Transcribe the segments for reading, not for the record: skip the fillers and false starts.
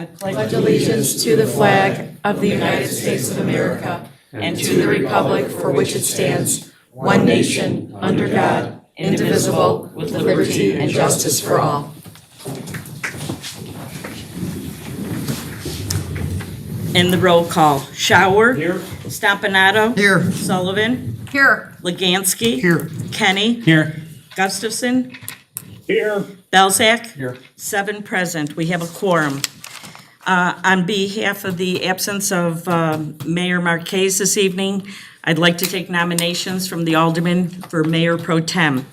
I pledge allegiance to the flag of the United States of America and to the republic for which it stands, one nation, under God, indivisible, with liberty and justice for all. In the roll call, Shower. Here. Stompanato. Here. Sullivan. Here. Legansky. Here. Kenny. Here. Gustafson. Here. Belzak. Here. 7 present. We have a quorum. On behalf of the absence of Mayor Marquez this evening, I'd like to take nominations from the aldermen for Mayor Pro Tem.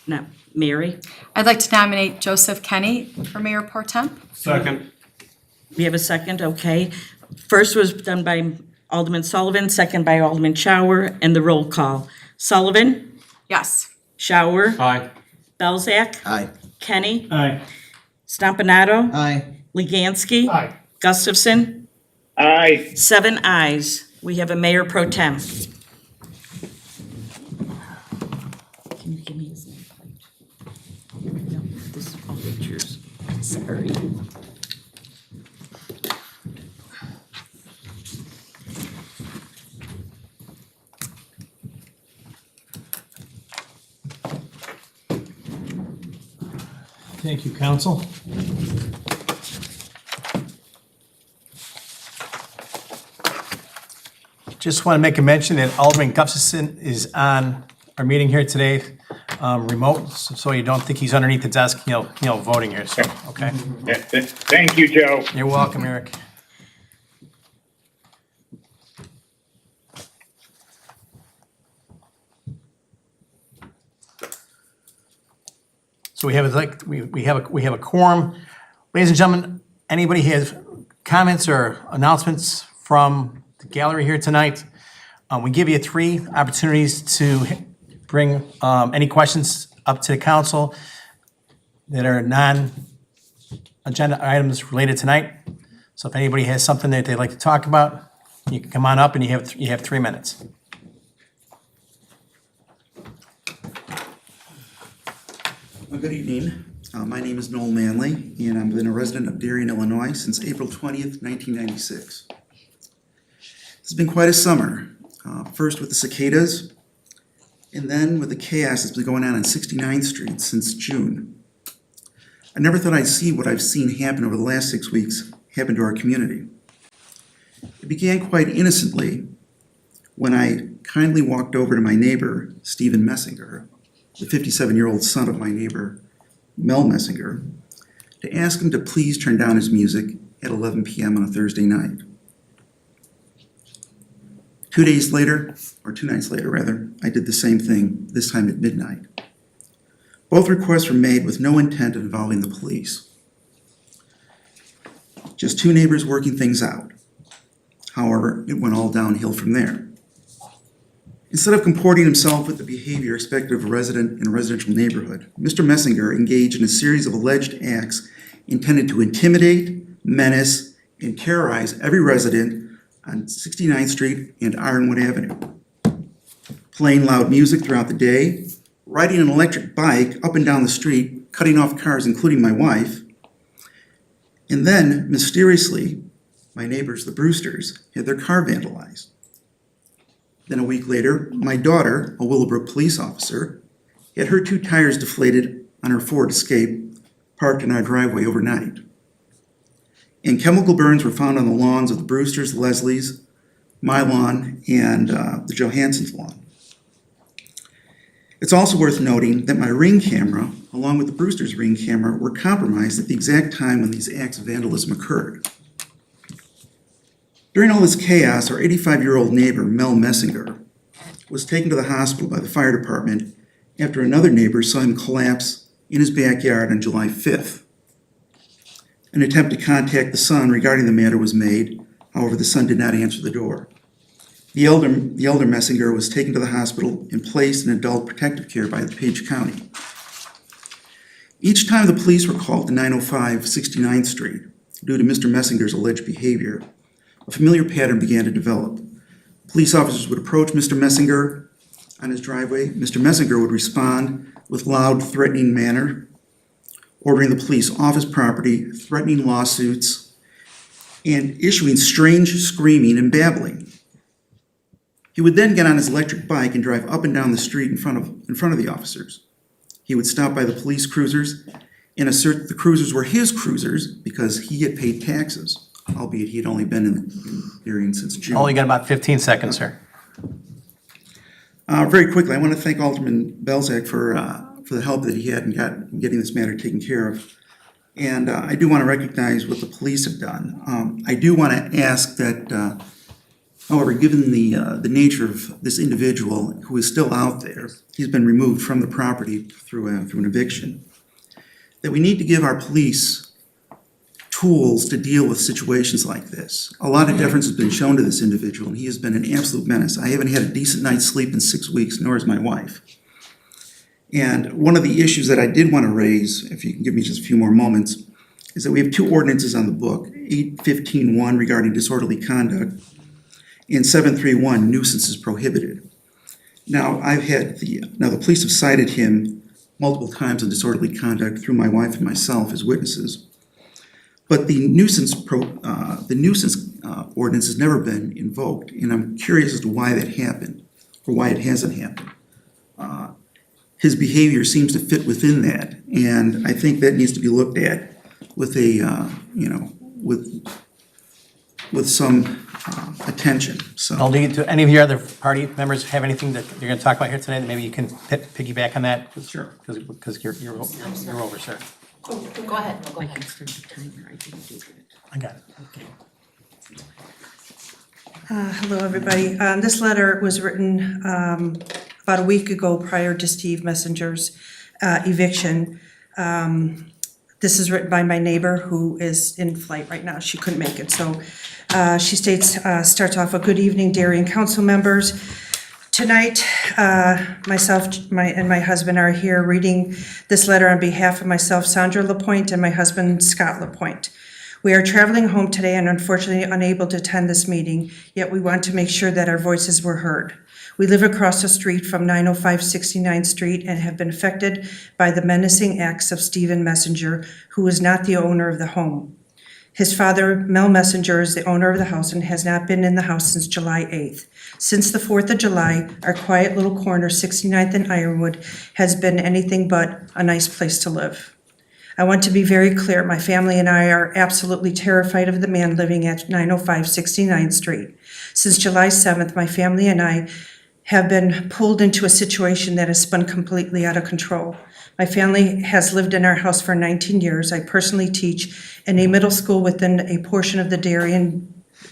Now, Mary, I'd like to nominate Joseph Kenny for Mayor Pro Tem. Second. we have a second, okay. First was done by Alderman Sullivan, second by Alderman Shower, and the roll call. Sullivan, Yes. Shower, Aye. Belzak, Aye. Kenny, Aye. Stompanato, Aye. Legansky, Aye. Gustafson, Aye. 7 ayes. We have a Mayor Pro Tem. Can you give me his nameplate? No, this is all pictures. Sorry. Thank you, council. Just want to make a mention that Alderman Gustafson is on our meeting here today, remote, so you don't think he's underneath the desk, voting here, so, okay? Thank you, Joe. You're welcome, Eric. So we have a quorum. Ladies and gentlemen, anybody has comments or announcements from the gallery here tonight? We give you 3 opportunities to bring any questions up to the council that are non-agenda items related tonight. So if anybody has something that they'd like to talk about, you can come on up and you have 3 minutes. Good evening. My name is Noel Manley, and I've been a resident of Darien, Illinois since April 20th, 1996. It's been quite a summer, first with the cicadas, and then with the chaos that's been going on 69th Street since June. I never thought I'd see what I've seen happen over the last 6 weeks happen to our community. It began quite innocently when I kindly walked over to my neighbor, Stephen Messinger, the 57-year-old son of my neighbor, Mel Messinger, to ask him to please turn down his music at 11 p.m. on a Thursday night. 2 nights later, I did the same thing, this time at midnight. Both requests were made with no intent of involving the police. Just 2 neighbors working things out. However, it went all downhill from there. Instead of comporting himself with the behavior expected of a resident in a residential neighborhood, Mr. Messinger engaged in a series of alleged acts intended to intimidate, menace, and terrorize every resident on 69th Street and Ironwood Avenue. Playing loud music throughout the day, riding an electric bike up and down the street, cutting off cars, including my wife, and then, mysteriously, my neighbors, the Brewsters, had their car vandalized. Then a week later, my daughter, a Willowbrook police officer, had her 2 tires deflated on her Ford Escape parked in our driveway overnight. And chemical burns were found on the lawns of the Brewsters, the Leslies, my lawn, and the Johansson's lawn. It's also worth noting that my Ring camera, along with the Brewsters' Ring camera, were compromised at the exact time when these acts of vandalism occurred. During all this chaos, our 85-year-old neighbor, Mel Messinger, was taken to the hospital by the fire department after another neighbor saw him collapse in his backyard on July 5th. An attempt to contact the son regarding the matter was made, however, the son did not answer the door. The elder Messinger was taken to the hospital and placed in adult protective care by DuPage County. Each time the police were called to 905 69th Street due to Mr. Messinger's alleged behavior, a familiar pattern began to develop. Police officers would approach Mr. Messinger on his driveway. Mr. Messinger would respond with loud, threatening manner, ordering the police off his property, threatening lawsuits, and issuing strange screaming and babbling. He would then get on his electric bike and drive up and down the street in front of the officers. He would stop by the police cruisers and assert that the cruisers were his cruisers because he had paid taxes, albeit he had only been in Darien since June. Only got about 15 seconds, sir. Very quickly, I want to thank Alderman Belzak for the help that he had in getting this matter taken care of. And I do want to recognize what the police have done. I do want to ask that, however, given the nature of this individual who is still out there, he's been removed from the property through an eviction, that we need to give our police tools to deal with situations like this. A lot of deference has been shown to this individual, and he has been an absolute menace. I haven't had a decent night's sleep in 6 weeks, nor has my wife. And one of the issues that I did want to raise, if you can give me just a few more moments, is that we have two ordinances on the book, 815-1 regarding disorderly conduct, and 731, nuisance is prohibited. Now, the police have cited him multiple times on disorderly conduct through my wife and myself as witnesses. But the nuisance ordinance has never been invoked, and I'm curious as to why that happened, or why it hasn't happened. His behavior seems to fit within that, and I think that needs to be looked at with with some attention. So, Well, do any of your other party members have anything that you're going to talk about here today that maybe you can piggyback on that? Sure. Because you're over, sir. Go ahead. I can start the timer, I didn't do it. I got it. Okay. Hello, everybody. This letter was written about a week ago prior to Steve Messenger's eviction. This is written by my neighbor who is in flight right now. She couldn't make it. So she starts off, a good evening, Darien council members. Tonight, myself and my husband are here reading this letter on behalf of myself, Sandra Lapointe, and my husband, Scott Lapointe. We are traveling home today and unfortunately unable to attend this meeting, yet we want to make sure that our voices were heard. We live across the street from 905 69th Street and have been affected by the menacing acts of Stephen Messenger, who is not the owner of the home. His father, Mel Messenger, is the owner of the house and has not been in the house since July 8th. Since the 4th of July, our quiet little corner, 69th and Ironwood, has been anything but a nice place to live. I want to be very clear, my family and I are absolutely terrified of the man living at 905 69th Street. Since July 7th, my family and I have been pulled into a situation that has spun completely out of control. My family has lived in our house for 19 years. I personally teach in a middle school within a portion of the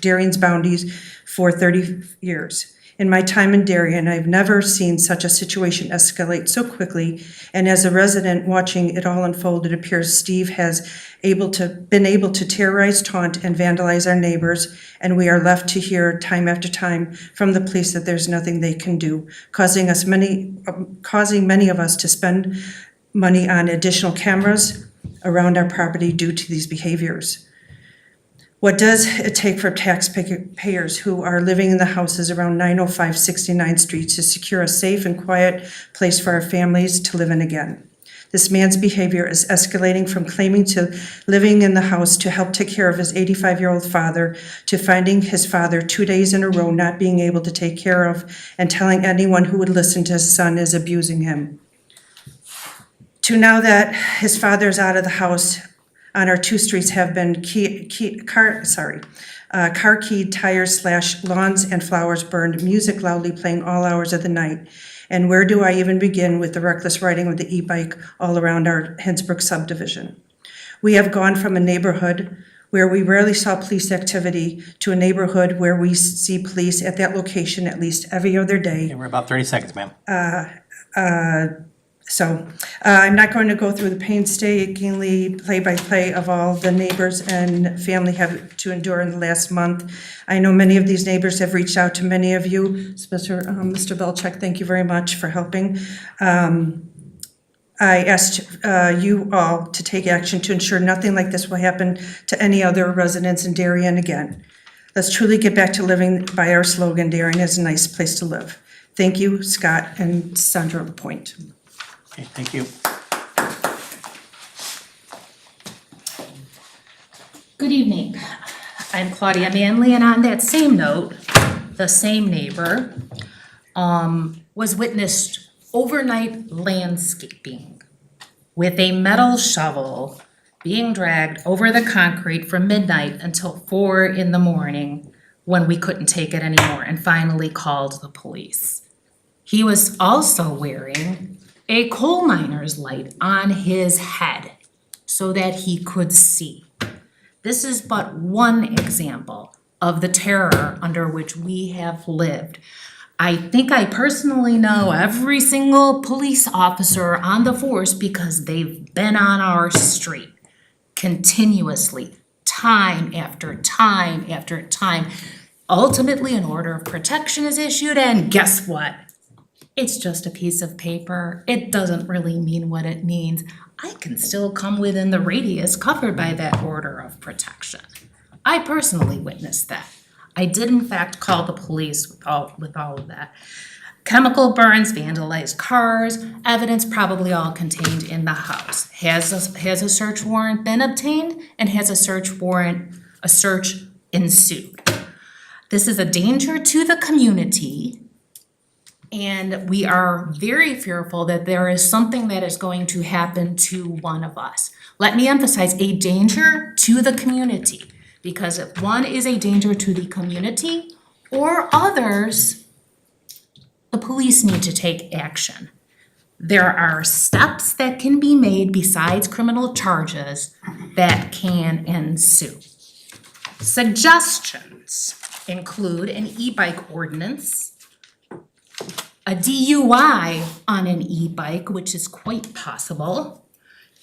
Darien's boundaries for 30 years. In my time in Darien, I've never seen such a situation escalate so quickly, and as a resident watching it all unfold, it appears Steve has been able to terrorize, taunt, and vandalize our neighbors, and we are left to hear time after time from the police that there's nothing they can do, causing many of us to spend money on additional cameras around our property due to these behaviors. What does it take for taxpayers who are living in the houses around 905 69th Street to secure a safe and quiet place for our families to live in again? This man's behavior is escalating from claiming to living in the house to help take care of his 85-year-old father to finding his father 2 days in a row not being able to take care of and telling anyone who would listen to his son is abusing him. To now that his father is out of the house, on our two streets have been car keyed, tires slashed, lawns and flowers burned, music loudly playing all hours of the night. And where do I even begin with the reckless riding of the e-bike all around our Hinsbrook subdivision? We have gone from a neighborhood where we rarely saw police activity to a neighborhood where we see police at that location at least every other day. Okay, we're about 30 seconds, ma'am. So I'm not going to go through the painstakingly play-by-play of all the neighbors and family have to endure in the last month. I know many of these neighbors have reached out to many of you. Mr. Belcheck, thank you very much for helping. I asked you all to take action to ensure nothing like this will happen to any other residents in Darien again. Let's truly get back to living by our slogan, Darien is a nice place to live. Thank you, Scott and Sandra Lapointe. Okay, thank you. Good evening. I'm Claudia Manley, and on that same note, the same neighbor was witnessed overnight landscaping with a metal shovel being dragged over the concrete from midnight until 4 in the morning when we couldn't take it anymore and finally called the police. He was also wearing a coal miner's light on his head so that he could see. This is but one example of the terror under which we have lived. I think I personally know every single police officer on the force because they've been on our street continuously, time after time after time. Ultimately, an order of protection is issued, and guess what? It's just a piece of paper. It doesn't really mean what it means. I can still come within the radius covered by that order of protection. I personally witnessed that. I did in fact call the police with all of that. Chemical burns, vandalized cars, evidence probably all contained in the house. Has a search warrant been obtained, and has a search ensued? This is a danger to the community, and we are very fearful that there is something that is going to happen to one of us. Let me emphasize, a danger to the community, because if one is a danger to the community or others, the police need to take action. There are steps that can be made besides criminal charges that can ensue. Suggestions include an e-bike ordinance, a DUI on an e-bike, which is quite possible.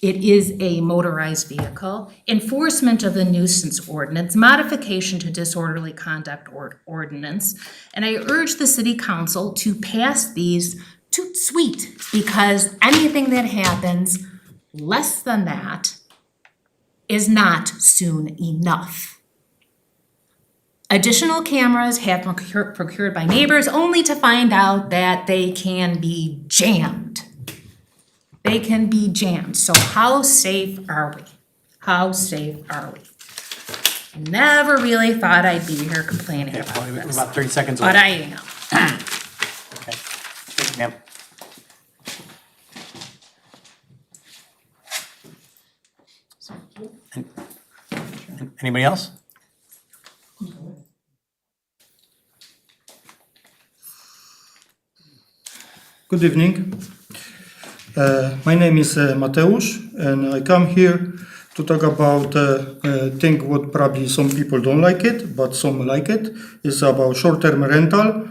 It is a motorized vehicle, enforcement of the nuisance ordinance, modification to disorderly conduct ordinance, and I urge the city council to pass these toot sweet, because anything that happens less than that is not soon enough. Additional cameras have been procured by neighbors only to find out that they can be jammed. They can be jammed. So how safe are we? How safe are we? I never really thought I'd be here complaining about We're this, about 30 seconds but away. I am. Okay. Thank you, ma'am. Anybody else? Good evening. My name is Mateusz, and I come here to talk about a thing what probably some people don't like it, but some like it. It's about short-term rental.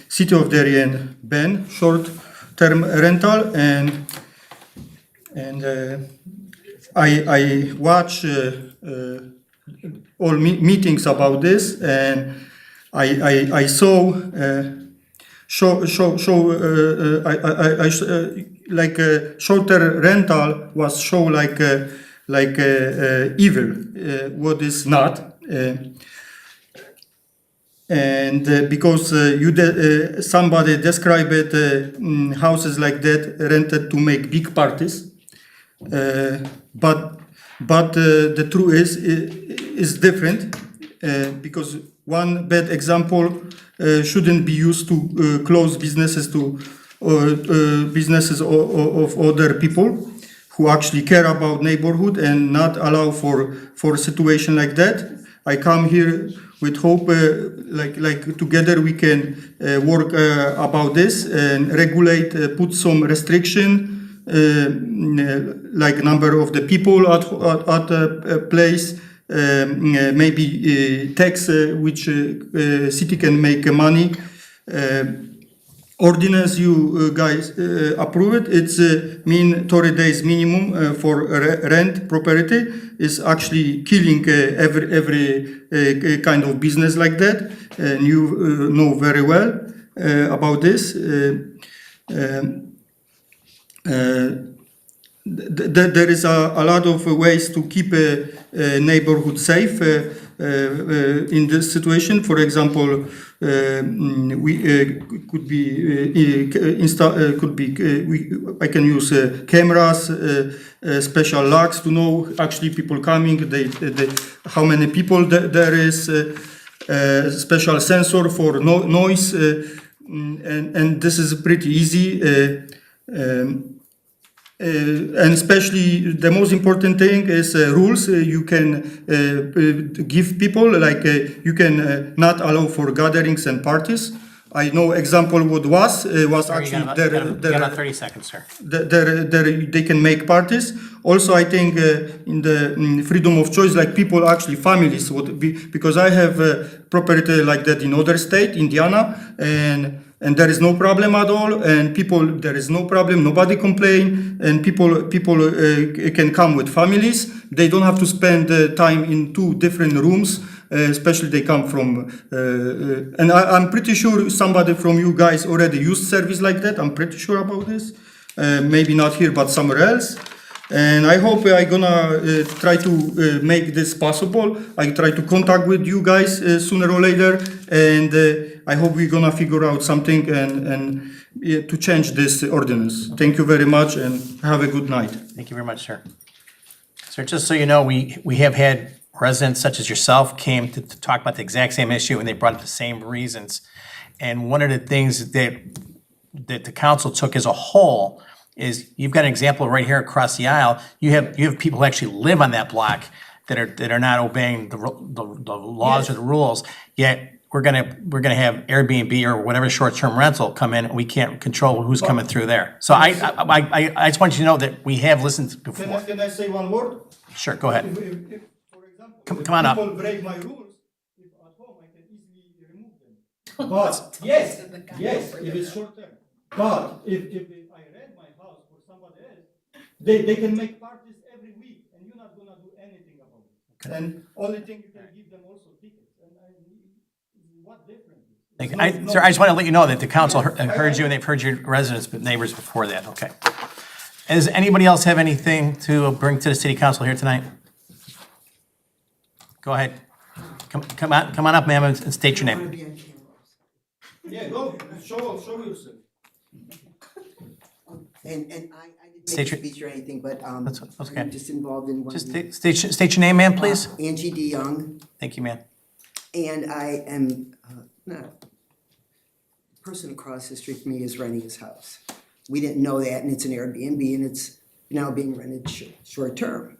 City of Darien ban short-term rental, and I watch all meetings about this, and I saw. Like shorter rental was show like evil, what is not, and because somebody described it, houses like that rented to make big parties, but the truth is different, because one bad example shouldn't be used to close businesses to businesses of other people who actually care about neighborhood and not allow for a situation like that. I come here with hope, like together we can work about this and regulate, put some restriction, like number of the people at a place. Maybe tax which city can make money. Ordinance you guys approve it. It's mean 30 days minimum for rent property is actually killing every kind of business like that, and you know very well about this. There is a lot of ways to keep a neighborhood safe in this situation. For example, could be I can use cameras, special locks to know actually people coming, how many people there is, special sensor for noise, and this is pretty easy. And especially the most important thing is rules you can give people, like you can not allow for gatherings and parties. I know example what was You actually got about 30 seconds, sir. they can make parties. Also, I think in the freedom of choice, like people actually families would be, because I have property like that in other state, Indiana, and there is no problem at all, and people, there is no problem, nobody complain, and people can come with families. They don't have to spend time in 2 different rooms, especially they come from, and I'm pretty sure somebody from you guys already used service like that. I'm pretty sure about this. Maybe not here, but somewhere else. And I hope I'm gonna try to make this possible. I try to contact with you guys sooner or later, and I hope we're gonna figure out something and to change this ordinance. Thank you very much, and have a good night. Thank you very much, sir. Sir, just so you know, we have had residents such as yourself came to talk about the exact same issue, and they brought up the same reasons. And one of the things that the council took as a whole is, you've got an example right here across the aisle. You have people who actually live on that block that are not obeying the laws or the rules. Yet we're gonna have Airbnb or whatever short-term rental come in, and we can't control who's coming through there. So I just want you to know that we have listened before. Can I say one word? Sure, go ahead. If, for example, Come on up. people break my rules, if at home, I can easily remove them. But, yes, if it's short term. But if I rent my house for somebody else, they can make parties every week, and you're not gonna do anything about it. Okay. And only thing you can give them also tickets, and what difference? Thank you. Sir, I just want to let you know that the council heard you, and they've heard your residents, but neighbors before that, okay. Does anybody else have anything to bring to the city council here tonight? Go ahead. Come on up, ma'am, and state your name. Yeah, go, show yourself. And I didn't State make a your- speech or anything, but That's okay. I'm just involved in one of Just the. state your name, ma'am, please. Angie DeYoung, Thank you, ma'am. and I am, not, the person across the street from me is renting his house. We didn't know that, and it's an Airbnb, and it's now being rented short term.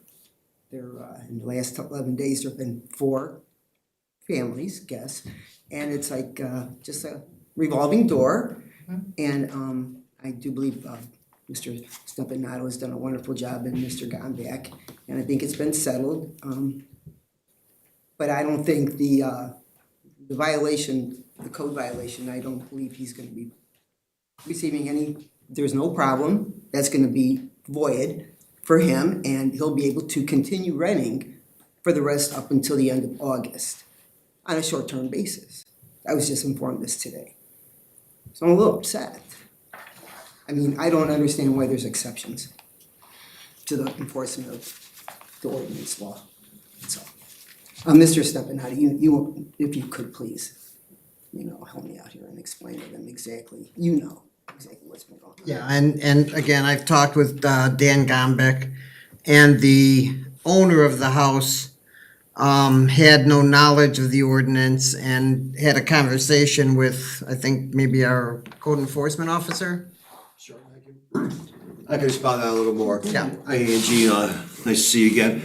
There, in the last 11 days, there've been 4 families, guests, and it's like, just a revolving door. And, I do believe, Mr. Stepanato has done a wonderful job, and Mr. Gomback, and I think it's been settled. But I don't think the violation, the code violation, I don't believe he's gonna be receiving any, there's no problem, that's gonna be void for him, and he'll be able to continue renting for the rest up until the end of August on a short-term basis. I was just informed this today. So I'm a little upset. I mean, I don't understand why there's exceptions to the enforcement of the ordinance law. So, Mr. Stepanato, you, if you could please, help me out here and explain to them exactly, exactly what's been going on. Yeah, and again, I've talked with Dan Gombeck, and the owner of the house had no knowledge of the ordinance and had a conversation with, I think, maybe our code enforcement officer. I can respond to that a little more. Yeah. Hi, Angie, nice to see you again.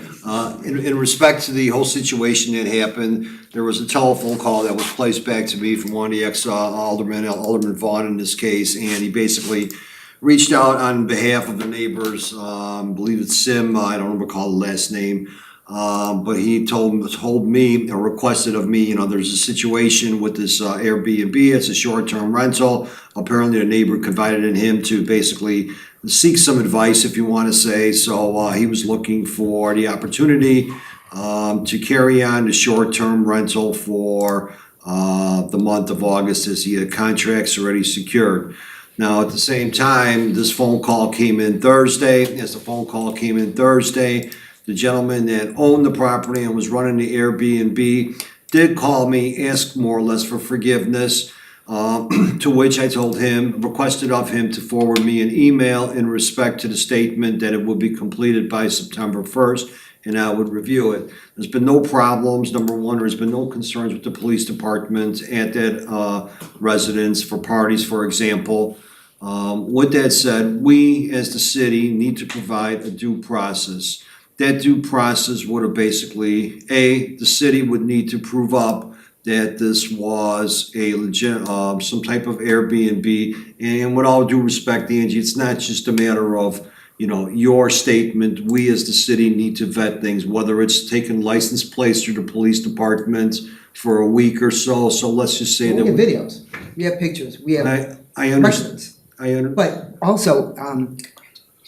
In respect to the whole situation that happened, there was a telephone call that was placed back to me from one of the ex-aldermen, Alderman Vaughn in this case, and he basically reached out on behalf of the neighbors, I believe it's Sim, I don't recall the last name, but he told me, or requested of me, there's a situation with this Airbnb, it's a short-term rental. Apparently the neighbor confided in him to basically seek some advice, if you want to say. So he was looking for the opportunity to carry on the short-term rental for the month of August, as he had contracts already secured. Now, at the same time, this phone call came in Thursday. As the phone call came in Thursday, the gentleman that owned the property and was running the Airbnb did call me, ask more or less for forgiveness, to which I told him, requested of him to forward me an email in respect to the statement that it would be completed by September 1st, and I would review it. There's been no problems. Number one, there's been no concerns with the police department at that residence for parties, for example. With that said, we as the city need to provide a due process. That due process would have basically, the city would need to prove up that this was a legit, some type of Airbnb. And with all due respect, Angie, it's not just a matter of, your statement. We as the city need to vet things, whether it's taking license plates through the police department for a week or so. So let's just say We that. have videos, we have pictures, we have I understand. records. But also,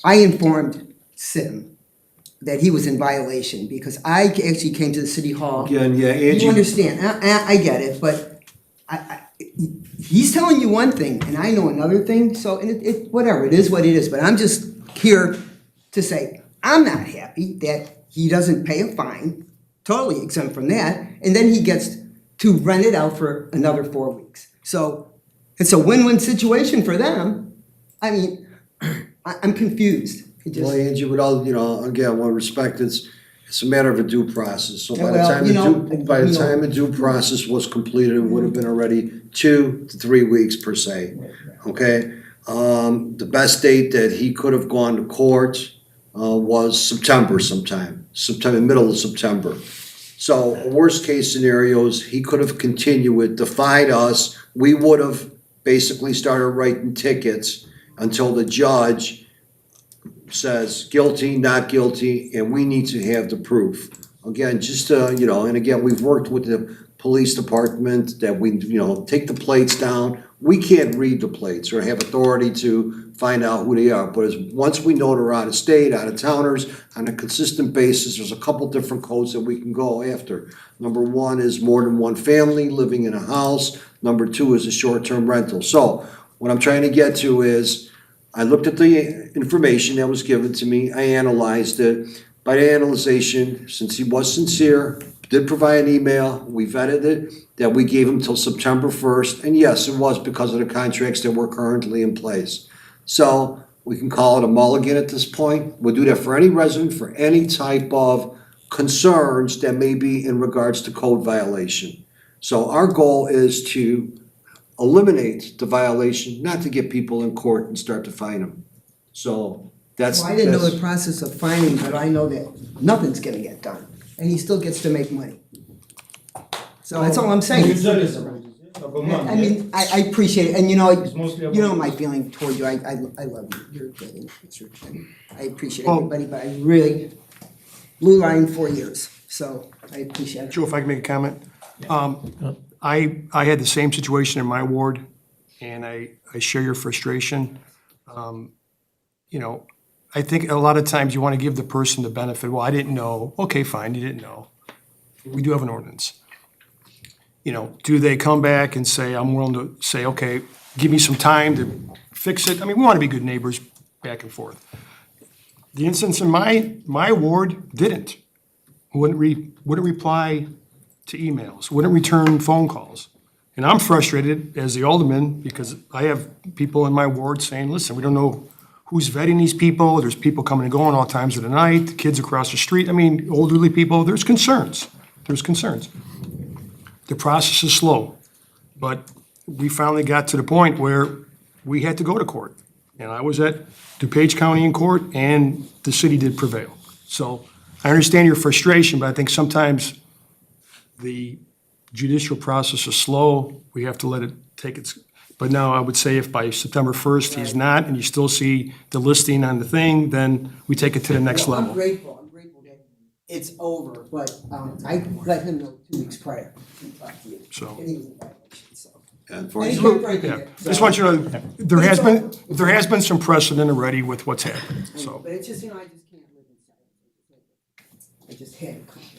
I informed Sim that he was in violation because I actually came to the city hall. Again, yeah, Angie. You understand, I get it, but he's telling you one thing and I know another thing, so, and it, whatever, it is what it is, but I'm just here to say, I'm not happy that he doesn't pay a fine, totally exempt from that, and then he gets to rent it out for another 4 weeks. So, it's a win-win situation for them. I mean, I'm confused. It just- Well, Angie, with all, again, with respect, it's a matter of a due process. So by the Well, time the due process was completed, it would have been already 2 to 3 weeks per se, okay? The best date that he could have gone to court, was September sometime, middle of September. So worst case scenarios, he could have continued it, defied us. We would have basically started writing tickets until the judge says guilty, not guilty, and we need to have the proof. Again, just, and again, we've worked with the police department that we, take the plates down. We can't read the plates or have authority to find out who they are. But once we know they're out of state, out of towners, on a consistent basis, there's a couple different codes that we can go after. Number one is more than one family living in a house. Number two is a short-term rental. So what I'm trying to get to is, I looked at the information that was given to me, I analyzed it. By the analyzation, since he was sincere, did provide an email, we vetted it, that we gave him till September 1st, and yes, it was because of the contracts that were currently in place. So we can call it a mulligan at this point. We'll do that for any resident, for any type of concerns that may be in regards to code violation. So our goal is to eliminate the violation, not to get people in court and start to fine them. So that's. Well, I didn't know the process of fining, but I know that nothing's gonna get done, and he still gets to make money. So that's all I'm saying. I mean, I appreciate it, and you know my feeling toward you, I love you, you're good, and I appreciate everybody, but I really, blue line 4 years, so I appreciate it. Joe, if I can make a comment? I had the same situation in my ward, and I share your frustration. I think a lot of times you want to give the person the benefit, well, I didn't know, okay, fine, you didn't know. We do have an ordinance. Do they come back and say, I'm willing to say, okay, give me some time to fix it? I mean, we want to be good neighbors back and forth. The instance in my ward didn't. Wouldn't reply to emails, wouldn't return phone calls. And I'm frustrated as the alderman because I have people in my ward saying, listen, we don't know who's vetting these people. There's people coming and going all times of the night, the kids across the street. I mean, elderly people, there's concerns. The process is slow, but we finally got to the point where we had to go to court. And I was at DuPage County in court, and the city did prevail. So I understand your frustration, but I think sometimes the judicial process is slow. We have to let it take its, but now I would say if by September 1st he's not, and you still see the listing on the thing, then we take it to the next Well, level. I'm grateful that it's over, but I let him know 2 weeks prior to talk to you. So- And he was in violation, so. And for- And he kept breaking Yeah, it, just so- want you to know, there has been some precedent already with what's happened, so. But it's just, I just can't live inside. I just had to come here.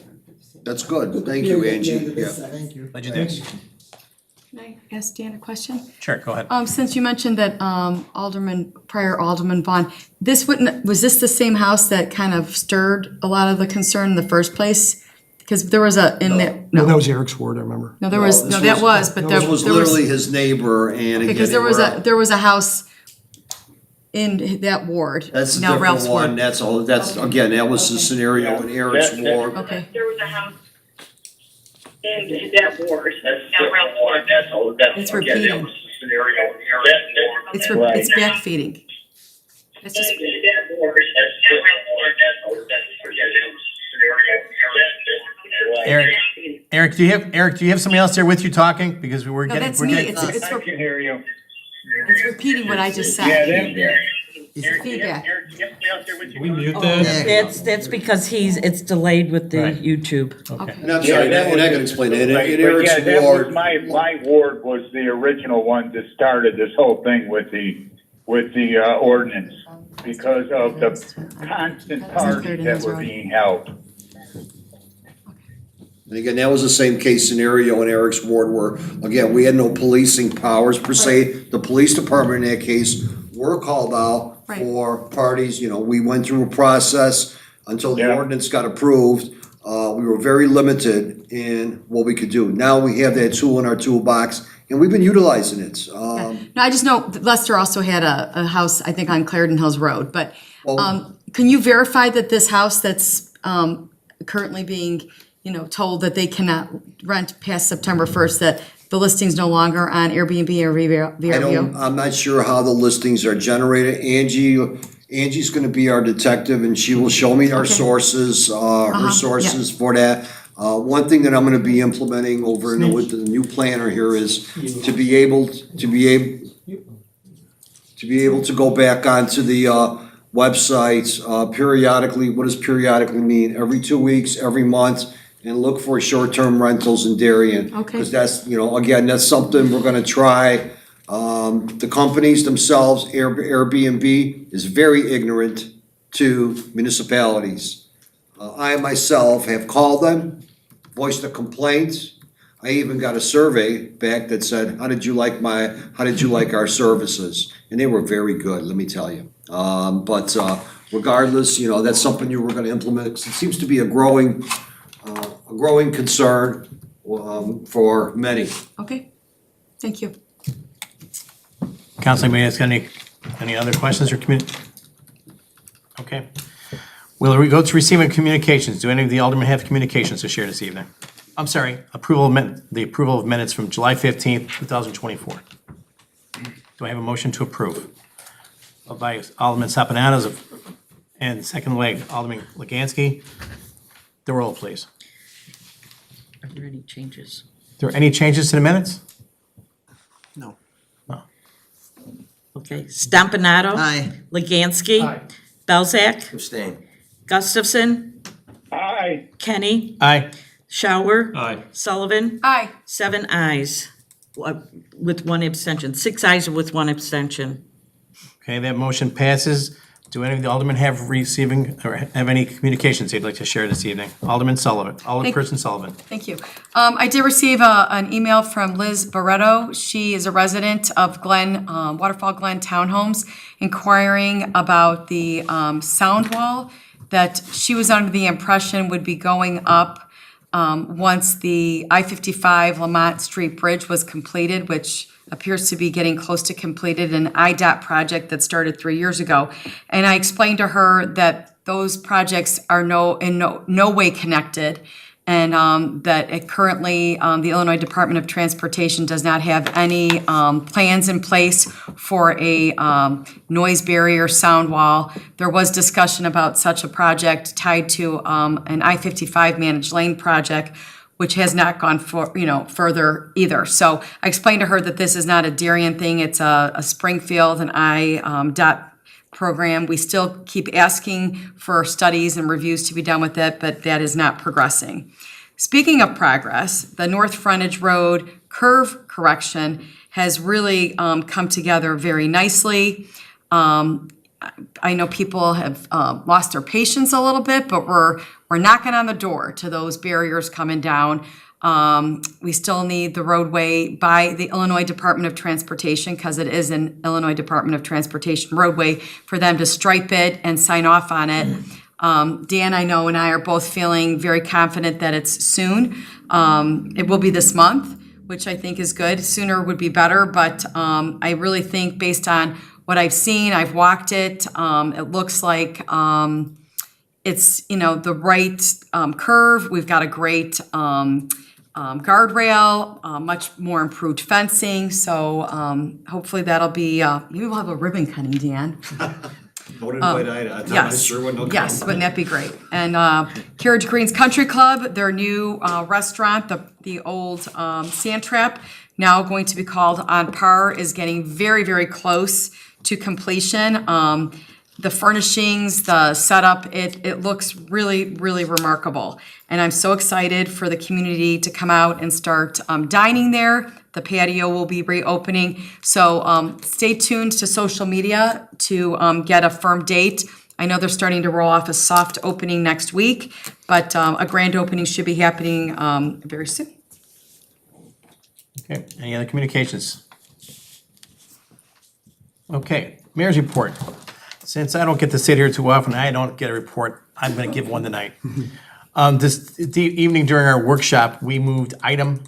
That's good. Thank you, Angie. Yeah. Thank you. Can I ask Dan a question? Sure, go ahead. Since you mentioned that prior Alderman Vaughn, was this the same house that kind of stirred a lot of the concern in the first place? Because there was a, in there, No, that no, was Eric's ward, I remember. no, there was, no, that was, but there This was there was. literally his neighbor, and again. Because there was a house in that ward, That's a now Ralph's different one, ward. that's all, again, that was the scenario in Eric's ward. Okay, There was a house in that ward, now Ralph's ward, that's all, It's again, that repeating. was the scenario in Eric's ward. it's back feeding. It's just, That ward, now Ralph's ward, that's all, again, that was the scenario in Eric's ward. Eric, do you have somebody else there with you talking? Because we were no, getting, that's we're me, getting. it's I can hear you. repeating what I just Yeah, said. that, Feedback. Eric, you have somebody else there with you? We mute that? That's because it's delayed with the Right. YouTube. Okay. And I'm sorry, and I can explain it, in But Eric's yeah, that ward. was my ward was the original one that started this whole thing with the ordinance because of the constant parties that were being held. And again, that was the same case scenario in Eric's ward where, again, we had no policing powers per se. The police department in that case were called out Right. for parties, we went through a process until the Yeah. ordinance got approved. We were very limited in what we could do. Now we have that tool in our toolbox and we've been utilizing it. No, I just know that Lester also had a house, I think, on Clarendon Hills Road, but, can you verify that this house that's, currently being, told that they cannot rent past September 1st, that the listing's no longer on Airbnb or VRBO? I'm not sure how the listings are generated. Angie's gonna be our detective and she will show me our Okay. sources, her yeah. sources for that. One thing that I'm gonna be implementing over with the new planner here is to be able to go back onto the, websites, periodically. What does periodically mean? Every 2 weeks, every month, and look for short-term rentals in Darien. Okay. Cause that's, again, that's something we're gonna try. The companies themselves, Airbnb is very ignorant to municipalities. I myself have called them, voiced a complaint. I even got a survey back that said, how did you like our services? And they were very good, let me tell you. But regardless, that's something you were gonna implement, 'cause it seems to be a growing concern, for many. Okay, thank you. Council, may I ask any other questions or Okay. Will we go to receiving communications? Do any of the aldermen have communications to share this evening? I'm sorry, the approval of minutes from July 15th, 2024. Do I have a motion to approve? By Alderman Sapanatos and second leg, Alderman Legansky. The roll, please. Are there any changes? Are there any changes to the minutes? No. Okay, Stompanato. Aye. Legansky. Aye. Belzak. Abstain. Gustafson. Aye. Kenny. Aye. Shower. Aye. Sullivan. Aye. 7 ayes with 1 abstention. 6 ayes with 1 abstention. Okay, that motion passes. Do any of the aldermen have any communications they'd like to share this evening? Alderperson Sullivan. Thank you. I did receive an email from Liz Barreto. She is a resident of Waterfall Glen Townhomes, inquiring about the sound wall that she was under the impression would be going up once the I-55 Lamont Street Bridge was completed, which appears to be getting close to completed, an IDOT project that started 3 years ago. And I explained to her that those projects are in no way connected, and that currently the Illinois Department of Transportation does not have any plans in place for a noise barrier sound wall. There was discussion about such a project tied to an I-55 managed lane project, which has not gone further either. So I explained to her that this is not a Darien thing, it's a Springfield and IDOT program. We still keep asking for studies and reviews to be done with it, but that is not progressing. Speaking of progress, the North Frontage Road curve correction has really come together very nicely. I know people have lost their patience a little bit, but we're knocking on the door to those barriers coming down. We still need the roadway by the Illinois Department of Transportation, because it is an Illinois Department of Transportation roadway, for them to stripe it and sign off on it. Dan, I know, and I are both feeling very confident that it's soon. It will be this month, which I think is good. Sooner would be better, but I really think based on what I've seen, I've walked it, it looks like it's, the right curve. We've got a great guardrail, much more improved fencing, so hopefully that'll be, maybe we'll have a ribbon cutting, Dan. Don't invite Ida. I Yes, sure wouldn't know. yes, wouldn't that be great? And Carriage Greens Country Club, their new restaurant, the old Sand Trap, now going to be called On Par, is getting very, very close to completion. The furnishings, the setup, it looks really, really remarkable. And I'm so excited for the community to come out and start dining there. The patio will be reopening. So stay tuned to social media to get a firm date. I know they're starting to roll off a soft opening next week, but a grand opening should be happening very soon. Okay, any other communications? Okay, mayor's report. Since I don't get to sit here too often, I don't get a report, I'm gonna give one tonight. This evening during our workshop, we moved item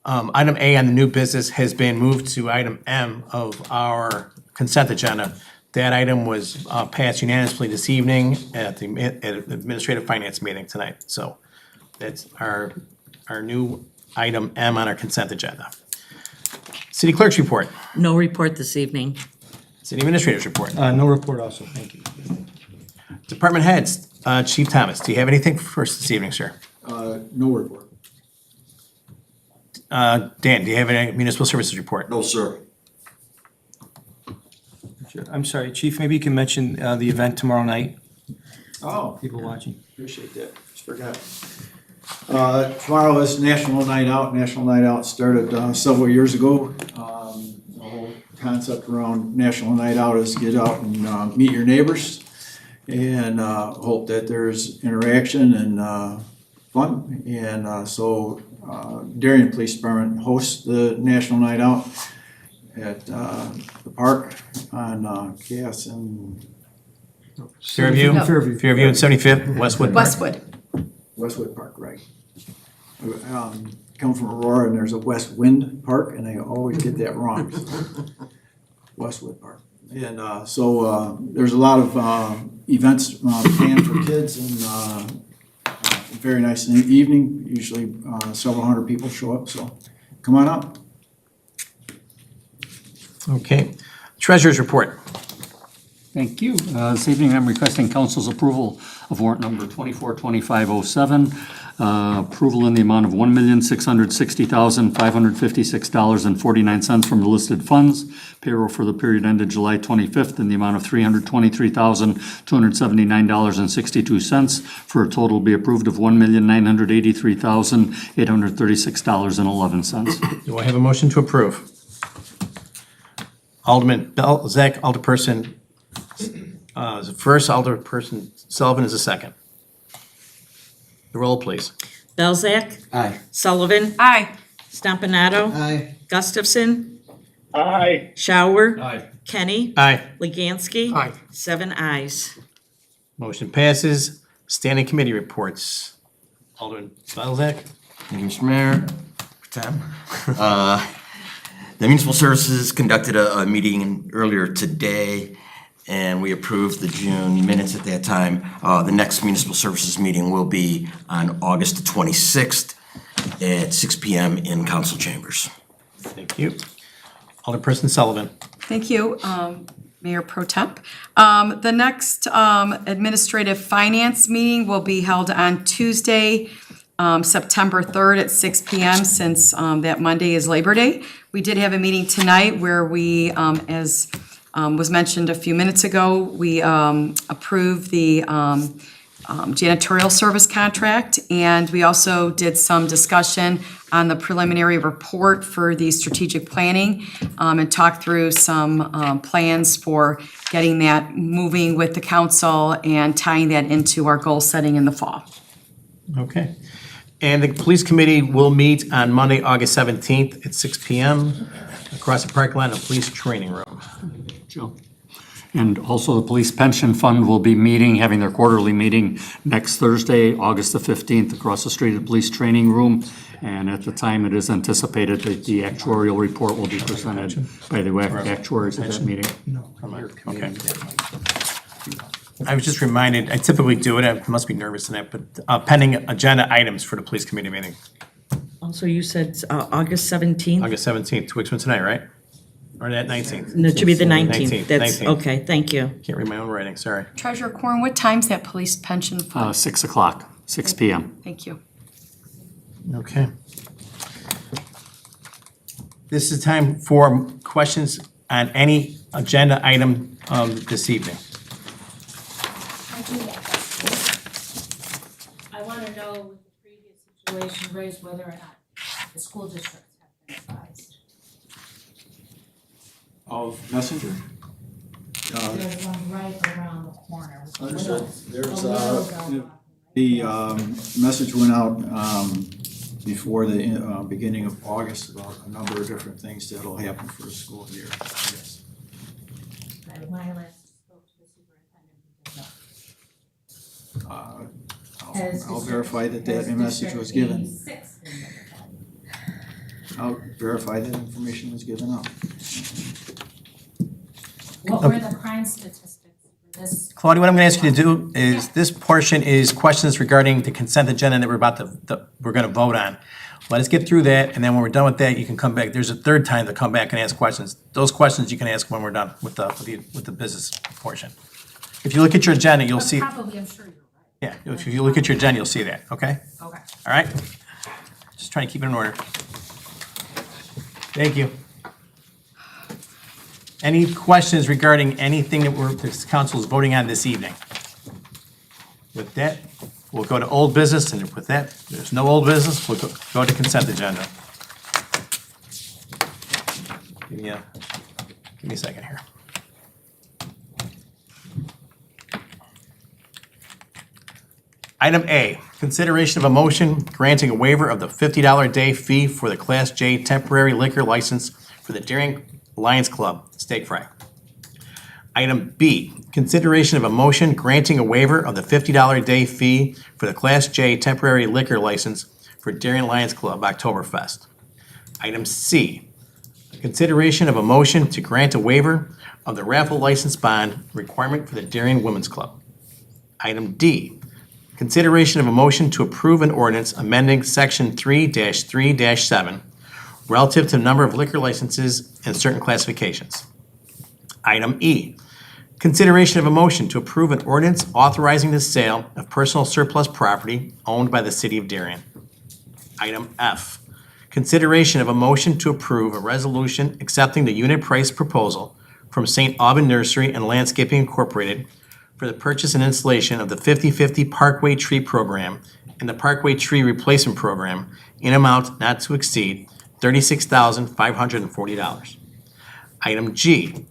A on the new business has been moved to item M of our consent agenda. That item was passed unanimously this evening at the Administrative Finance meeting tonight. So that's our new item M on our consent agenda. City Clerk's report. No report this evening. City Administrator's report. No report also, thank you. Department heads. Chief Thomas, do you have anything for us this evening, sir? No report. Dan, do you have any municipal services report? No, sir. I'm sorry, Chief, maybe you can mention the event tomorrow night, Oh, people watching. appreciate that. Just forgot. Tomorrow is National Night Out. National Night Out started several years ago. The whole concept around National Night Out is get out and meet your neighbors and hope that there's interaction and fun. And so Darien Police Department hosts the National Night Out at the park on Cass and Fairview? No. Fairview and 75th, Westwood Park. Westwood. Westwood Park, right. Come from Aurora and there's a West Wind Park and I always get that wrong. Westwood Park. And so there's a lot of events planned for kids and very nice evening. Usually several hundred people show up, so come on up. Okay. Treasurer's report. Thank you. This evening, I'm requesting council's approval of warrant number 242507. Approval in the amount of $1,660,556.49 from the listed funds. Payroll for the period ended July 25th in the amount of $323,279.62 for a total be approved of $1,983,836.11. Do I have a motion to approve? Alderman Belzak, Alderperson is the first, Alderperson Sullivan is the second. The roll, please. Belzak. Aye. Sullivan. Aye. Stompanato. Aye. Gustafson. Aye. Shower. Aye. Kenny. Aye. Legansky. Aye. 7 ayes. Motion passes. Standing committee reports. Alderman Belzak. Thank you, Mr. Mayor. Tim. The Municipal Services conducted a meeting earlier today, and we approved the June minutes at that time. The next Municipal Services meeting will be on August the 26th at 6 p.m. in council chambers. Thank you. Alderperson Sullivan. Thank you, Mayor Pro Temp. The next administrative finance meeting will be held on Tuesday, September 3rd at 6 p.m. since that Monday is Labor Day. We did have a meeting tonight where we, as was mentioned a few minutes ago, we approved the janitorial service contract, and we also did some discussion on the preliminary report for the strategic planning and talked through some plans for getting that moving with the council and tying that into our goal setting in the fall. Okay. And the police committee will meet on Monday, August 17th at 6 p.m. across the parking lot in the police training room. Joe. And also, the Police Pension Fund will be meeting, having their quarterly meeting next Thursday, August the 15th, across the street at the Police Training Room. And at the time, it is anticipated that the actuarial report will be presented by the actuaries at that meeting. Okay. I was just reminded, I typically do it, I must be nervous in that, but pending agenda items for the police committee meeting, Also, you said August 17th? August 17th, 2 weeks from tonight, right? Or that 19th? No, it should be the 19th. 19th, That's, 19th. okay, thank you. Can't read my own writing, sorry. Treasurer Corn, what time's that police pension fund? 6 o'clock, 6 p.m. Thank you. Okay. This is time for questions on any agenda item this evening. I want to know with the previous situation raised whether or not the school districts have been advised. Of Messenger? There's one right around the corner. Understood. There's, A little the message went out before the beginning of August about a number of different things that'll happen for the school year. Yes. When I last spoke to the superintendent, he did not. I'll verify that message was given. I'll verify that information was given out. What were the crime statistics for this? Claudia, what I'm gonna ask you to do is, this portion is questions regarding the consent agenda that we're gonna vote on. Let us get through that, and then when we're done with that, you can come back. There's a third time to come back and ask questions. Those questions you can ask when we're done with the business portion. If you look at your agenda, you'll see, Probably, I'm sure you're right. yeah, if you look at your agenda, you'll see that, okay? Okay. All right? Just trying to keep it in order. Thank you. Any questions regarding anything that this council is voting on this evening? With that, we'll go to old business, and with that, there's no old business, we'll go to consent agenda. Give me a second here. Item A, consideration of a motion granting a waiver of the $50 a day fee for the Class J temporary liquor license for the Darien Lions Club Steak Fry. Item B, consideration of a motion granting a waiver of the $50 a day fee for the Class J temporary liquor license for Darien Lions Club Oktoberfest. Item C, consideration of a motion to grant a waiver of the raffle license bond requirement for the Darien Women's Club. Item D, consideration of a motion to approve an ordinance amending Section 3-3-7 relative to the number of liquor licenses and certain classifications. Item E, consideration of a motion to approve an ordinance authorizing the sale of personal surplus property owned by the city of Darien. Item F, consideration of a motion to approve a resolution accepting the unit price proposal from St. Aubin Nursery and Landscaping Incorporated for the purchase and installation of the 50/50 Parkway Tree Program and the Parkway Tree Replacement Program in amount not to exceed $36,540. Item G,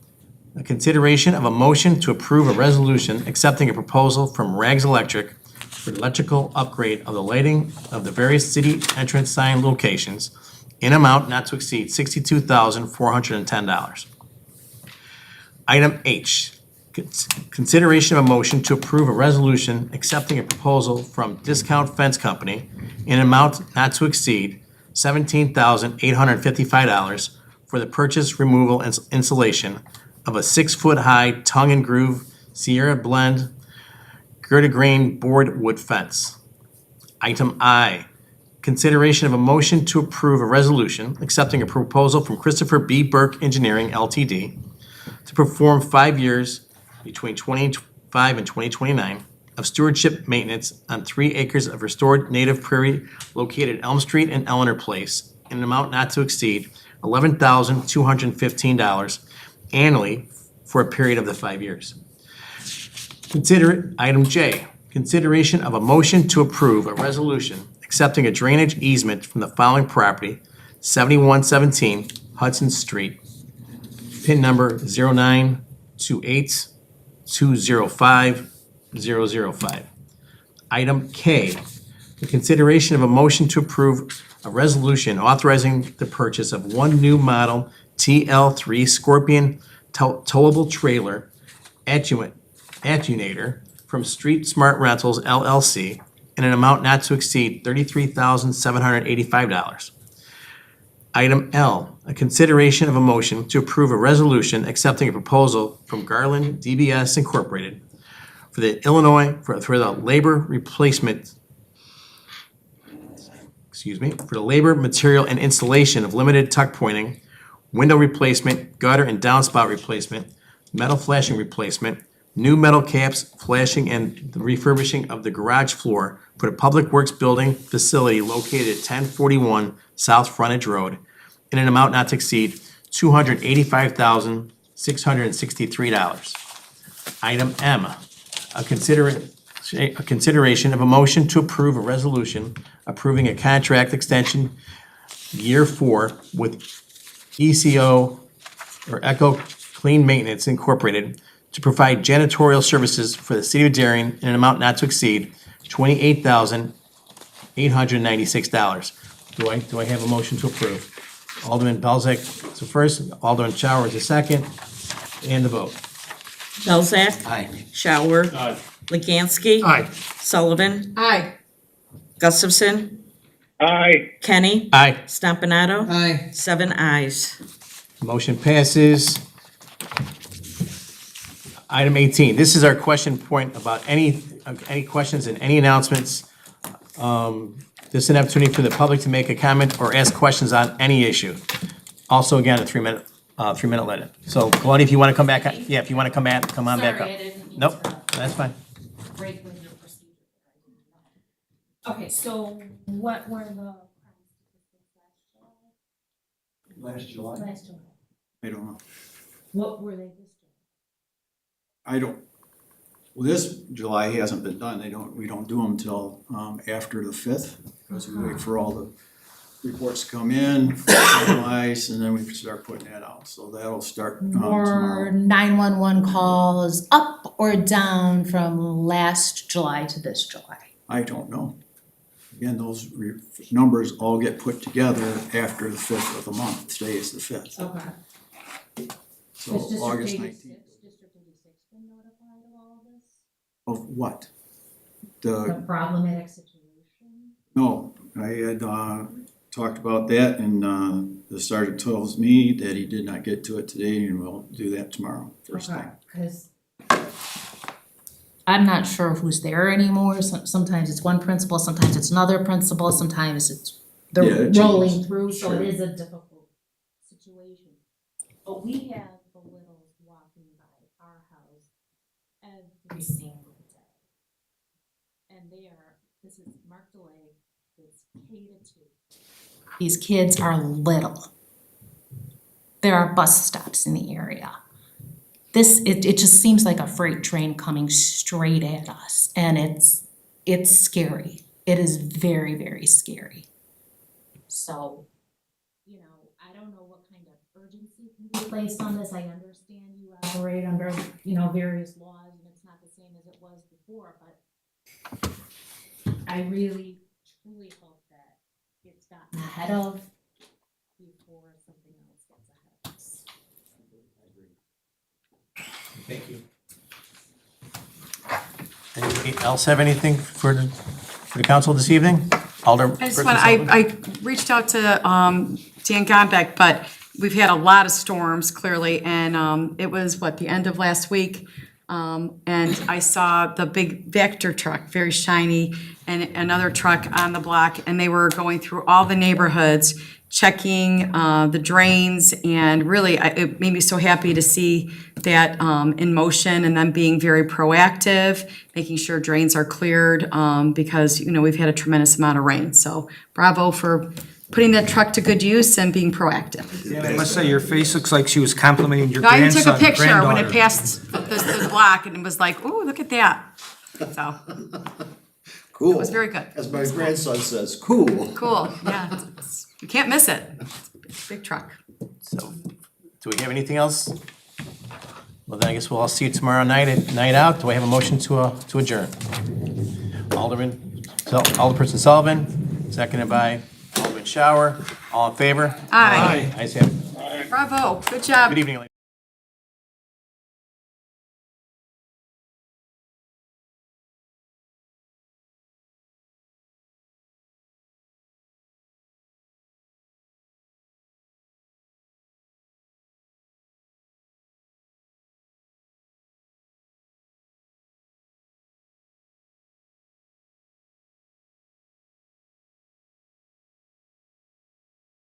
a consideration of a motion to approve a resolution accepting a proposal from Rags Electric for electrical upgrade of the lighting of the various city entrance sign locations in amount not to exceed $62,410. Item H, consideration of a motion to approve a resolution accepting a proposal from Discount Fence Company in amount not to exceed $17,855 for the purchase, removal, and installation of a 6-foot-high tongue and groove Sierra Blend Gerda grain board wood fence. Item I, consideration of a motion to approve a resolution accepting a proposal from Christopher B. Burke Engineering LTD to perform 5 years between 2025 and 2029 of stewardship maintenance on 3 acres of restored native prairie located at Elm Street and Eleanor Place in an amount not to exceed $11,215 annually for a period of the 5 years. Consider item J, consideration of a motion to approve a resolution accepting a drainage easement from the following property, 7117 Hudson Street, PIN number 0928205005. Item K, the consideration of a motion to approve a resolution authorizing the purchase of one new model TL3 Scorpion towable trailer attenuator from Street Smart Rentals LLC in an amount not to exceed $33,785. Item L, a consideration of a motion to approve a resolution accepting a proposal from Garland DBS Incorporated for the the labor replacement, for the labor, material, and installation of limited tuck pointing, window replacement, gutter and downspout replacement, metal flashing replacement, new metal caps, flashing, and the refurbishing of the garage floor for the Public Works Building facility located at 1041 South Frontage Road in an amount not to exceed $285,663. Item M, a consideration of a motion to approve a resolution approving a contract extension year 4 with ECO or Echo Clean Maintenance Incorporated to provide janitorial services for the city of Darien in an amount not to exceed $28,896. Do I have a motion to approve? Alderman Belzak is the first, Alderman Shower is the second, and the vote. Belzak. Aye. Shower. Legansky. Aye. Sullivan. Aye. Gustafson. Aye. Kenny. Aye. Stompanato. Aye. 7 ayes. Motion passes. Item 18, this is our question point about any questions and any announcements. This is an opportunity for the public to make a comment or ask questions on any issue. Also, again, a 3-minute limit. So, Claudia, if you want to come back, if you want to come on back up. Sorry, I didn't mean Nope, to that's fine. break with your procedure. Okay, so what were the? Last July? Last July. I don't know. What were they this Well, this July hasn't been done. We don't do them till after the 5th, because we wait for all the reports to come in, finalize, and then we start putting that out. So that'll start Were tomorrow. 911 calls up or down from last July to this July? I don't know. Again, those numbers all get put together after the 5th of the month. Today is the 5th. Okay. So August 19th. District 86 been notified of all of this? Of what? The problematic situation? No, I had talked about that, and the sergeant tells me that he did not get to it today, and we'll do that tomorrow, first Okay, thing. because I'm not sure who's there anymore. Sometimes it's one principal, sometimes it's another principal, sometimes it's Yeah, they're it rolling changes. through, so Sure. it is a difficult situation. But we have the littles walking by our house every single day. And this is Mark DeLay, it's K-2. These kids are little. There are bus stops in the area. It just seems like a freight train coming straight at us, and it's scary. It is very, very scary. So, I don't know what kind of urgency can be placed on this. I understand you operate under, various laws, and it's not the same as it was before, but I really, truly hope that it's gotten ahead of before something else gets ahead of us. Thank you. Anybody else have anything for the council this evening? I reached out to Dan Gombeck, but we've had a lot of storms, clearly, and it was, the end of last week? And I saw the big Vector truck, very shiny, and another truck on the block, and they were going through all the neighborhoods, checking the drains, and really, it made me so happy to see that in motion, and them being very proactive, making sure drains are cleared, because, we've had a tremendous amount of rain. So bravo for putting that truck to good use and being proactive. I must say, your face looks like she was complimenting your I even grandson, took a picture when granddaughter. it passed the block, and it was like, ooh, look at that. So, Cool. it was very good. As my grandson says, cool. Cool, yeah, you can't miss it. Big truck. So, do we have anything else? Well, then I guess we'll all see you tomorrow night at Night Out. Do I have a motion to adjourn? Alderperson Sullivan, seconded by Alderman Shower. All in favor? Aye. Ayes have it. Bravo, good job. Good evening, ladies.